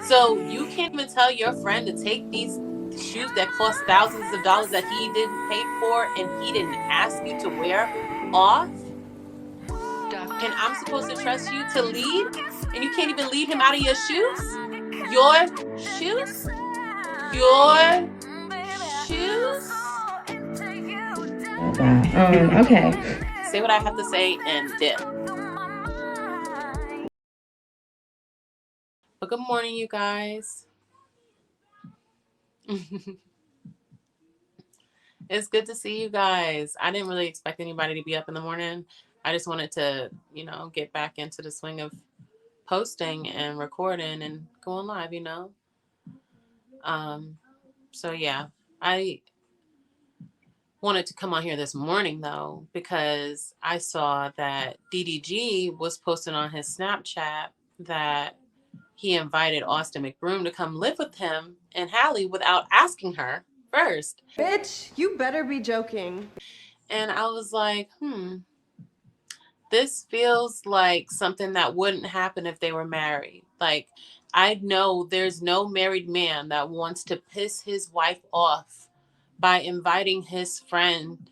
So you can't even tell your friend to take these shoes that cost thousands of dollars that he didn't pay for and he didn't ask you to wear off. And I'm supposed to trust you to lead, and you can't even lead him out of your shoes? Your shoes? Your shoes? Wow. Okay. Say what I have to say and dip. But good morning, you guys. It's good to see you guys. I didn't really expect anybody to be up in the morning. I just wanted to, get back into the swing of posting and recording and going live, So yeah, I wanted to come on here this morning though, because I saw that DDG was posting on his Snapchat that he invited Austin McBroom to come live with him in Halle without asking her first. Bitch, you better be joking. And I was like, this feels like something that wouldn't happen if they were married. Like, I know there's no married man that wants to piss his wife off by inviting his friend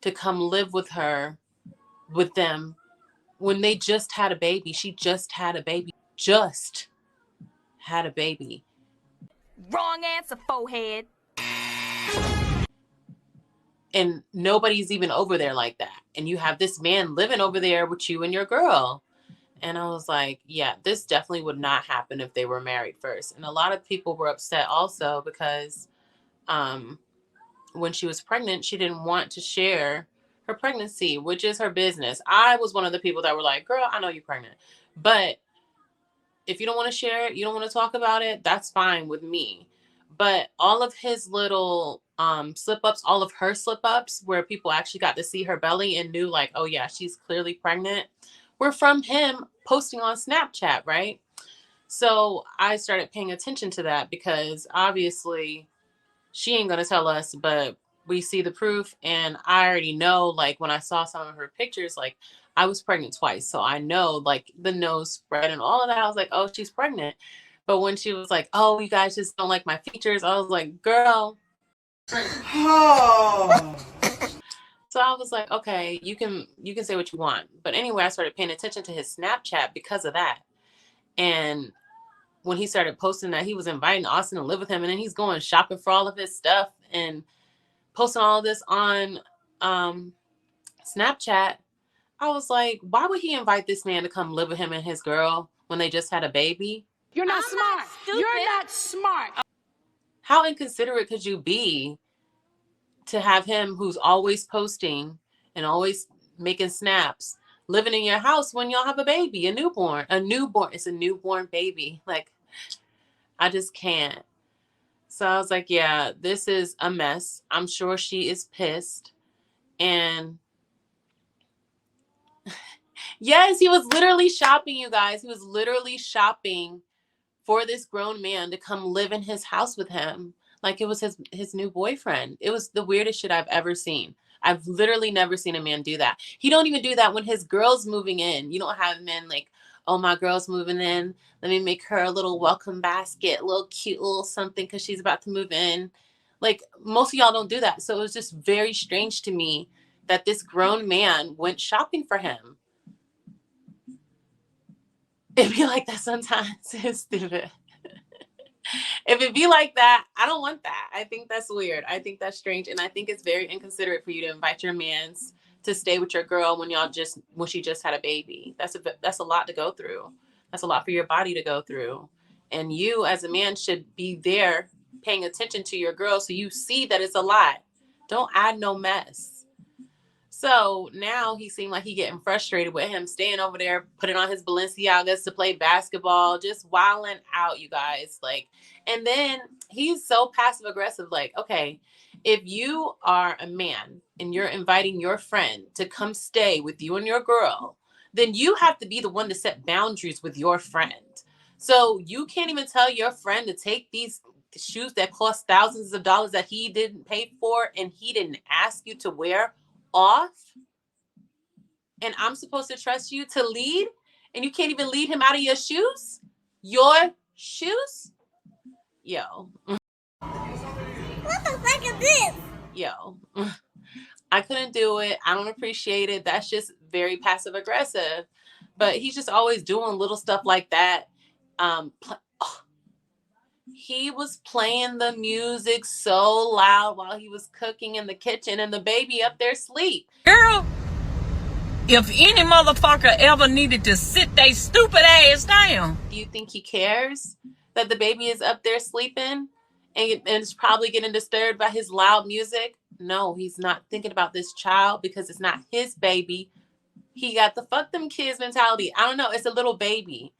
to come live with them when they just had a baby. She just had a baby. Just had a baby. Wrong answer, forehead. And nobody's even over there like that. And you have this man living over there with you and your girl. And I was like, yeah, this definitely would not happen if they were married first. And a lot of people were upset also because when she was pregnant, she didn't want to share her pregnancy, which is her business. I was one of the people that were like, girl, I know you're pregnant. But if you don't want to share it, you don't want to talk about it, that's fine with me. But all of his little slip-ups, all of her slip-ups where people actually got to see her belly and knew like, oh yeah, she's clearly pregnant, were from him posting on Snapchat, right? So I started paying attention to that because obviously she ain't going to tell us, but we see the proof. And I already know, like when I saw some of her pictures, like I was pregnant twice. So I know like the nose spread and all of that. I was like, oh, she's pregnant. But when she was like, oh, you guys just don't like my features, I was like, girl. Oh. So I was like, okay, you can say what you want. But anyway, I started paying attention to his Snapchat because of that. And when he started posting that he was inviting Austin to live with him, and then he's going shopping for all of his stuff and posting all of this on Snapchat, I was like, why would he invite this man to come live with him and his girl when they just had a baby? You're not smart. You're not smart. How inconsiderate could you be to have him, who's always posting and always making snaps, living in your house when y'all have a baby, a newborn? It's a newborn baby. Like, I just can't. So I was like, yeah, this is a mess. I'm sure she is pissed. And yes, he was literally shopping, you guys. He was literally shopping for this grown man to come live in his house with him. Like it was his new boyfriend. It was the weirdest shit I've ever seen. I've literally never seen a man do that. He don't even do that when his girl's moving in. You don't have men like, oh, my girl's moving in. Let me make her a little welcome basket, a little cute little something because she's about to move in. Like most of y'all don't do that. So it was just very strange to me that this grown man went shopping for him. It'd be like that sometimes. It's stupid. If it be like that, I don't want that. I think that's weird. I think that's strange. And I think it's very inconsiderate for you to invite your mans to stay with your girl when she just had a baby. That's a lot to go through. That's a lot for your body to go through. And you as a man should be there paying attention to your girl so you see that it's a lot. Don't add no mess. So now he seemed like he getting frustrated with him staying over there, putting on his Balenciagas to play basketball, just wilding out, you guys. Like, and then he's so passive aggressive. Like, okay, if you are a man and you're inviting your friend to come stay with you and your girl, then you have to be the one to set boundaries with your friend. So you can't even tell your friend to take these shoes that cost thousands of dollars that he didn't pay for and he didn't ask you to wear off, and I'm supposed to trust you to lead, and you can't even lead him out of your shoes? Your shoes? Yo. What the fuck is this? Yo. I couldn't do it. I don't appreciate it. That's just very passive aggressive. But he's just always doing little stuff like that. He was playing the music so loud while he was cooking in the kitchen, and the baby up there asleep. Girl, if any motherfucker ever needed to sit they stupid ass down. Do you think he cares that the baby is up there sleeping and is probably getting disturbed by his loud music? No, he's not thinking about this child because it's not his baby. He got the fuck them kids mentality. I don't know. It's a little baby.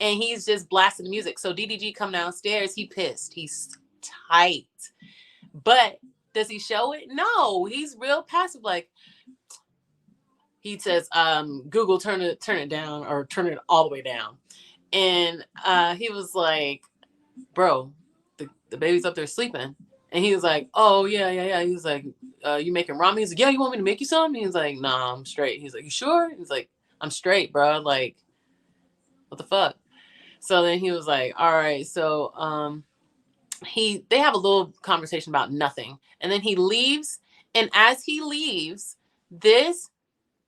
And he's just blasting the music. So DDG come downstairs. He pissed. He's tight. But does he show it? No. He's real passive. Like, he says, Google, turn it down, or turn it all the way down. And he was like, bro, the baby's up there sleeping. And he was like, oh, yeah. He was like, you making ramen? He's like, yeah, you want me to make you some? He's like, nah, I'm straight. He's like, you sure? He's like, I'm straight, bro. Like, what the fuck? So then he was like, all right. So they have a little conversation about nothing. And then he leaves. And as he leaves, this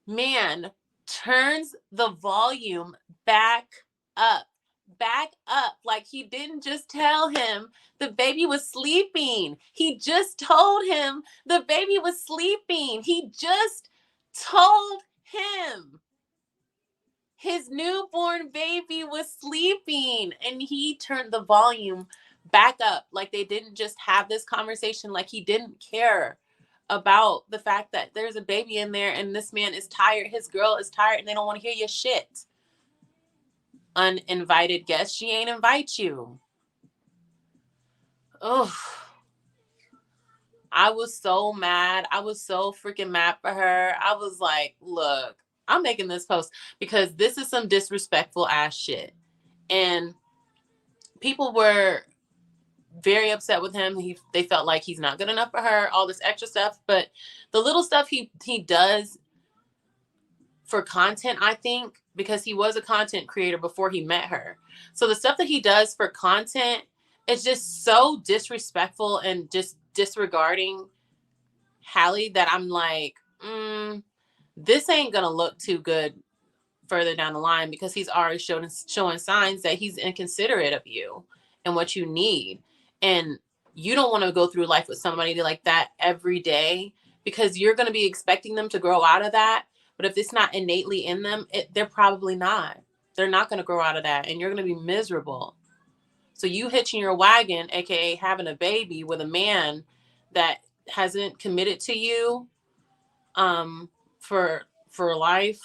man turns the volume back up. Like he didn't just tell him the baby was sleeping. He just told him the baby was sleeping. He just told him his newborn baby was sleeping, and he turned the volume back up. Like they didn't just have this conversation. Like he didn't care about the fact that there's a baby in there and this man is tired. His girl is tired and they don't want to hear your shit. Uninvited guest. She ain't invite you. Oh, I was so mad. I was so freaking mad for her. I was like, look, I'm making this post because this is some disrespectful ass shit. And people were very upset with him. They felt like he's not good enough for her, all this extra stuff. But the little stuff he does for content, I think, because he was a content creator before he met her. So the stuff that he does for content is just so disrespectful and just disregarding Halle that I'm like, this ain't gonna look too good further down the line, because he's already showing signs that he's inconsiderate of you and what you need. And you don't want to go through life with somebody like that every day, because you're going to be expecting them to grow out of that. But if it's not innately in them, they're probably not. They're not going to grow out of that, and you're going to be miserable. So you hitching your wagon, aka having a baby with a man that hasn't committed to you for life,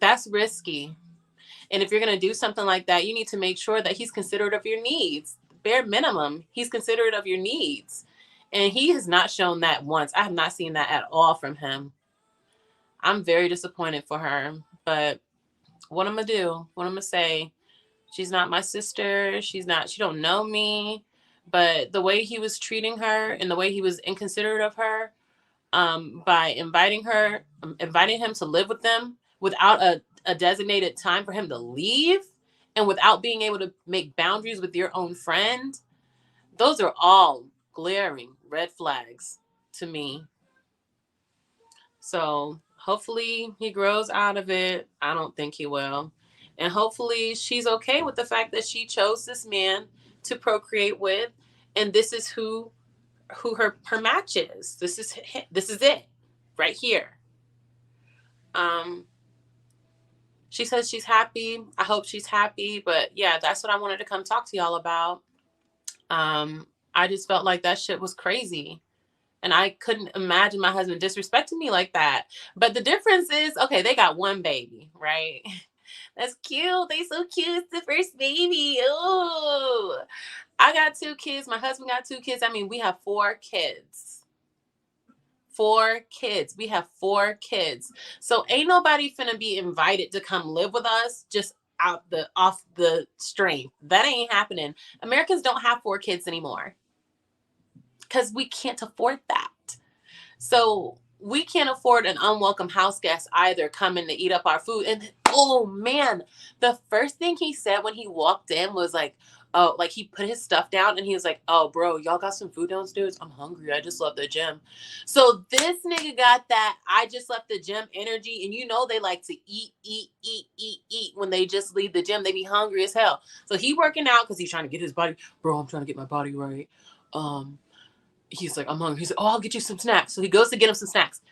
that's risky. And if you're going to do something like that, you need to make sure that he's considerate of your needs. Bare minimum, he's considerate of your needs. And he has not shown that once. I have not seen that at all from him. I'm very disappointed for her. But what I'm going to do, what I'm going to say, she's not my sister. She don't know me. But the way he was treating her and the way he was inconsiderate of her, by inviting him to live with them without a designated time for him to leave, and without being able to make boundaries with your own friend, those are all glaring red flags to me. So hopefully he grows out of it. I don't think he will. And hopefully she's okay with the fact that she chose this man to procreate with, and this is who her match is. This is it right here. She says she's happy. I hope she's happy. But yeah, that's what I wanted to come talk to y'all about. I just felt like that shit was crazy. And I couldn't imagine my husband disrespecting me like that. But the difference is, okay, they got one baby, right? That's cute. They so cute. It's the first baby. Oh, I got 2 kids. My husband got 2 kids. I mean, we have 4 kids. 4 kids. We have 4 kids. So ain't nobody finna be invited to come live with us just off the strength. That ain't happening. Americans don't have 4 kids anymore because we can't afford that. So we can't afford an unwelcome house guest either coming to eat up our food. And oh man, the first thing he said when he walked in was like, oh, like he put his stuff down and he was like, oh bro, y'all got some food downstairs? I'm hungry. I just left the gym. So this nigga got that I just left the gym energy. And you know they like to eat when they just leave the gym. They be hungry as hell. So he working out because he's trying to get his body. Bro, I'm trying to get my body right. He's like, I'm hungry. He's like, oh, I'll get you some snacks. So he goes to get him some snacks.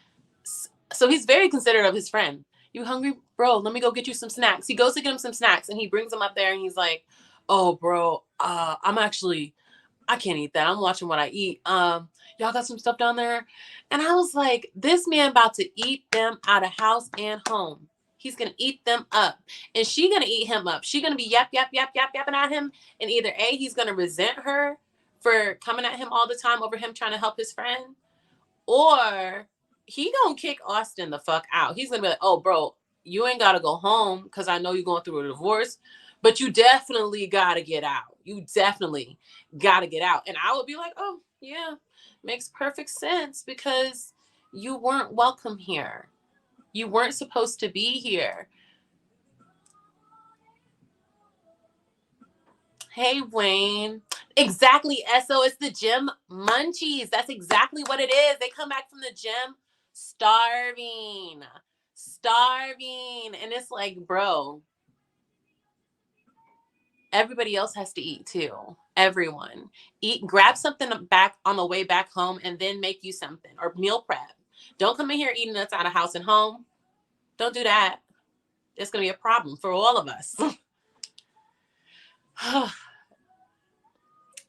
So he's very considerate of his friend. You hungry, bro? Let me go get you some snacks. He goes to get him some snacks and he brings him up there and he's like, oh, bro, I can't eat that. I'm watching what I eat. Y'all got some stuff down there? And I was like, this man about to eat them out of house and home. He's going to eat them up. And she going to eat him up. She going to be yapping at him. And either A, he's going to resent her for coming at him all the time over him trying to help his friend, or he gonna kick Austin the fuck out. He's gonna be like, oh bro, you ain't gotta go home because I know you're going through a divorce, but you definitely gotta get out. You definitely gotta get out. And I would be like, oh yeah, makes perfect sense because you weren't welcome here. You weren't supposed to be here. Hey, Wayne. Exactly, Esso. It's the gym munchies. That's exactly what it is. They come back from the gym starving. And it's like, bro, everybody else has to eat too. Everyone. Eat, grab something back on the way back home and then make you something or meal prep. Don't come in here eating us out of house and home. Don't do that. It's going to be a problem for all of us.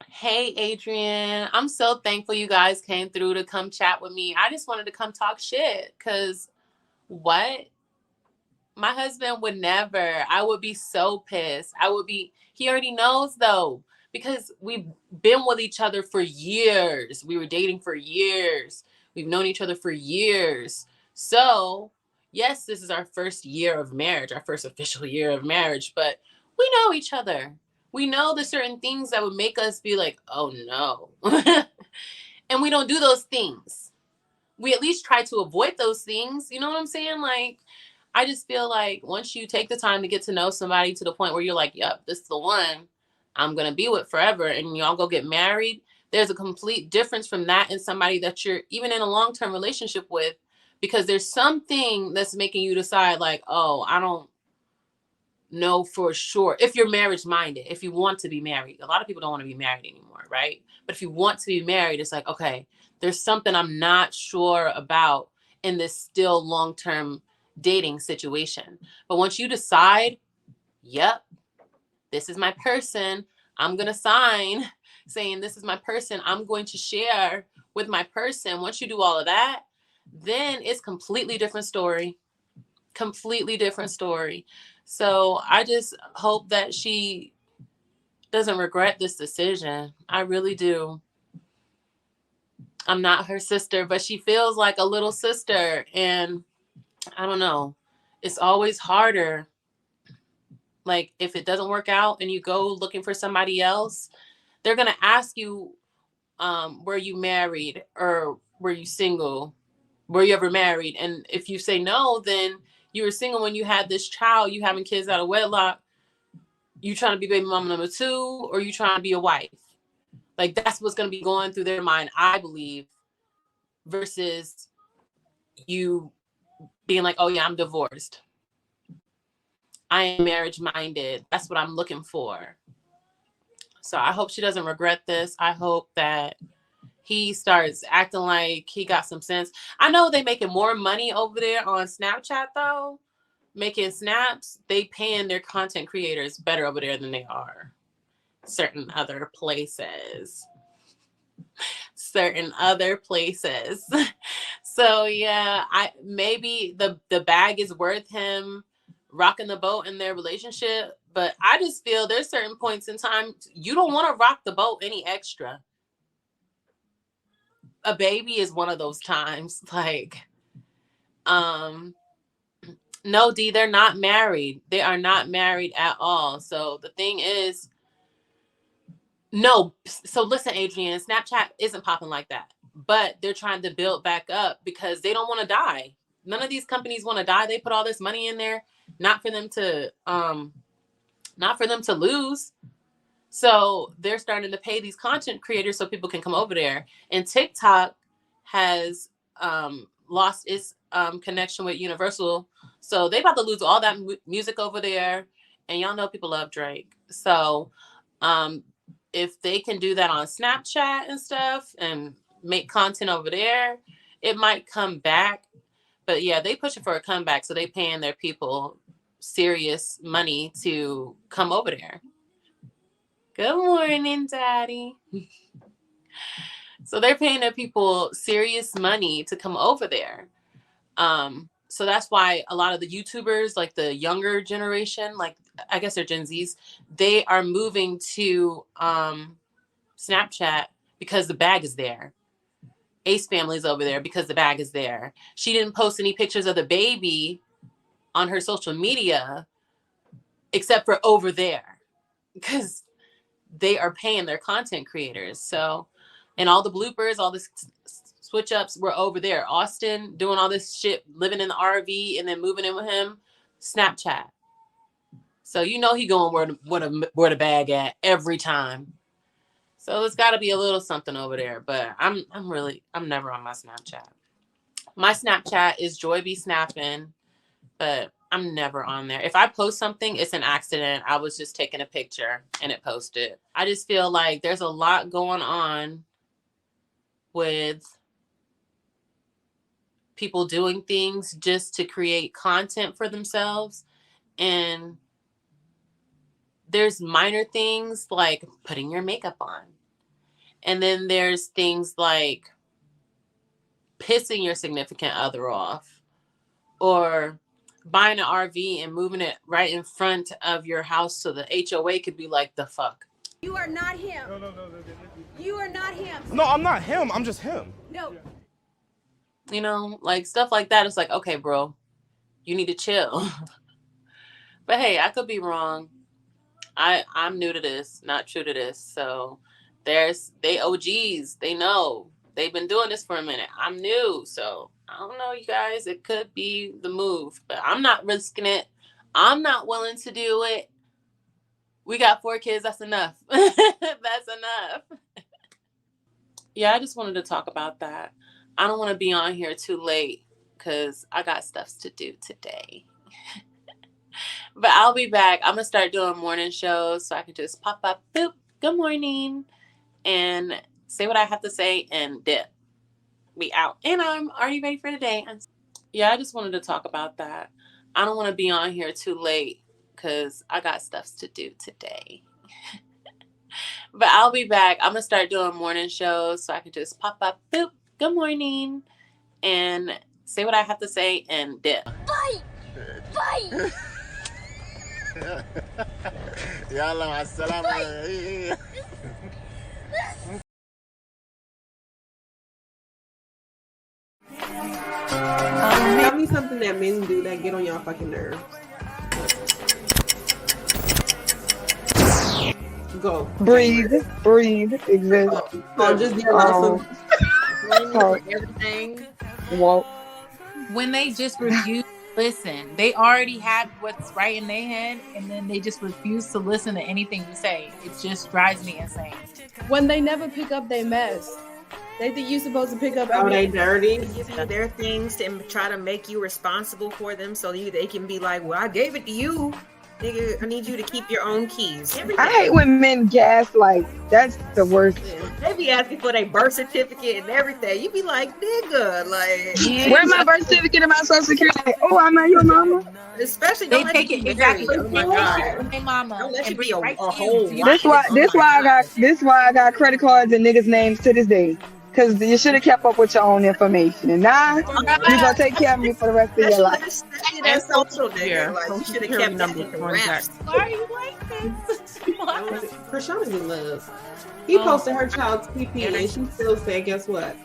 Hey, Adrian. I'm so thankful you guys came through to come chat with me. I just wanted to come talk shit because what? My husband would never. I would be so pissed. He already knows though, because we've been with each other for years. We were dating for years. We've known each other for years. So, yes, this is our first year of marriage, our first official year of marriage, but we know each other. We know the certain things that would make us be like, oh no. And we don't do those things. We at least try to avoid those things. You know what I'm saying? Like, I just feel like once you take the time to get to know somebody to the point where you're like, yep, this is the one I'm going to be with forever, and y'all go get married, there's a complete difference from that and somebody that you're even in a long-term relationship with, because there's something that's making you decide like, oh, I don't know for sure. If you're marriage minded, if you want to be married, a lot of people don't want to be married anymore, right? But if you want to be married, it's like, okay, there's something I'm not sure about in this still long-term dating situation. But once you decide, yep, this is my person, I'm going to sign saying this is my person, I'm going to share with my person. Once you do all of that, then it's completely different story. Completely different story. So I just hope that she doesn't regret this decision. I really do. I'm not her sister, but she feels like a little sister. And I don't know. It's always harder. Like if it doesn't work out and you go looking for somebody else, they're going to ask you, were you married or were you single? Were you ever married? And if you say no, then you were single when you had this child, you having kids out of wedlock, you trying to be baby mama number 2, or you trying to be a wife. Like that's what's going to be going through their mind, I believe, versus you being like, oh yeah, I'm divorced. I am marriage minded. That's what I'm looking for. So I hope she doesn't regret this. I hope that he starts acting like he got some sense. I know they making more money over there on Snapchat though. Making snaps, they paying their content creators better over there than they are certain other places. So yeah, maybe the bag is worth him rocking the boat in their relationship, but I just feel there's certain points in time you don't want to rock the boat any extra. A baby is one of those times. Like, no, D, they're not married. They are not married at all. So the thing is, no. So listen, Adrian, Snapchat isn't popping like that. but they're trying to build back up because they don't want to die. None of these companies want to die. They put all this money in there, not for them to lose. So they're starting to pay these content creators so people can come over there. And TikTok has lost its connection with Universal. So they about to lose all that music over there. And y'all know people love Drake. So if they can do that on Snapchat and stuff and make content over there, it might come back. But yeah, they pushing for a comeback. So they paying their people serious money to come over there. Good morning, Daddy. So they're paying their people serious money to come over there. So that's why a lot of the YouTubers, like the younger generation, like I guess they're Gen Zs, they are moving to Snapchat because the bag is there. Ace family's over there because the bag is there. She didn't post any pictures of the baby on her social media except for over there because they are paying their content creators. So, and all the bloopers, all the switch ups were over there. Austin doing all this shit, living in the RV and then moving in with him, Snapchat. So you know he going where the bag at every time. So it's got to be a little something over there. But I'm never on my Snapchat. My Snapchat is Joy Be Snapping, but I'm never on there. If I post something, it's an accident. I was just taking a picture and it posted. I just feel like there's a lot going on with people doing things just to create content for themselves. And there's minor things like putting your makeup on. And then there's things like pissing your significant other off or buying an RV and moving it right in front of your house so the HOA could be like, the fuck? You are not him. No. You are not him. No, I'm not him. I'm just him. No. You know, like stuff like that. It's like, okay, bro, you need to chill. But hey, I could be wrong. I'm new to this, not true to this. So they OGs, they know. They've been doing this for a minute. I'm new, so I don't know, you guys. It could be the move, but I'm not risking it. I'm not willing to do it. We got 4 kids. That's enough. That's enough. Yeah, I just wanted to talk about that. I don't want to be on here too late because I got stuff to do today. But I'll be back. I'm going to start doing morning shows so I can just pop up, boop, good morning, and say what I have to say and dip. We out. And I'm already ready for the day. Yeah, I just wanted to talk about that. I don't want to be on here too late because I got stuff to do today. But I'll be back. I'm going to start doing morning shows so I can just pop up, boop, good morning, and say what I have to say and dip. Fight! Fight! يلا مع السلامة. Tell me something that men do that get on y'all fucking nerves. Go. Breathe, exist. Just be awesome. Everything. Walk. When they just refuse to listen, they already have what's right in their head, and then they just refuse to listen to anything you say. It just drives me insane. When they never pick up their mess. They think you're supposed to pick up. Oh, they dirty. Give you their things and try to make you responsible for them so they can be like, well, I gave it to you. Nigga, I need you to keep your own keys. I hate when men gaslight. That's the worst. They be asking for their birth certificate and everything. You be like, nigga, like, where's my birth certificate and my social security? Like, oh, I'm not your mama. Especially They take it exactly. Oh my God. Hey, mama. Don't let you And be a right to whole. you. This why I got credit cards and niggas' names to this day. Because you should have kept up with your own information. And now you're gonna take care of me for the rest of your life. That's social, nigga. Like, you should have kept number that raps. Why are you like this? Krishana's in love. He posted her child's PP and she still said, guess what?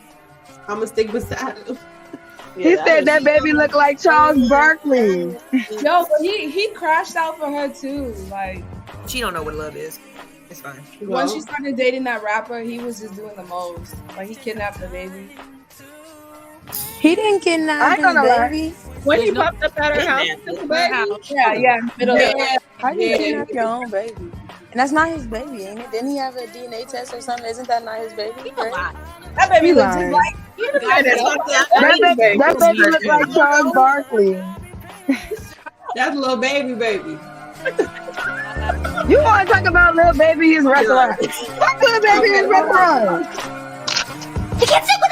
I'm gonna stick beside him. He said that baby looked like Charles Barkley. Yo, but he crashed out for her too. Like, She don't know what love is. It's fine. Once she started dating that rapper, he was just doing the most. Like he kidnapped the baby. He didn't kidnap his baby. When he popped up at her house, took the baby. Yeah, middle of How you kidnap your own baby? And that's not his baby, ain't it? Didn't he have a DNA test or something? Isn't that not his baby? Right? That baby He looks just lying. like That baby look like Charles Barkley. That's little baby. You want to talk about little baby in restaurant? Fuck little baby in restaurant. He can't take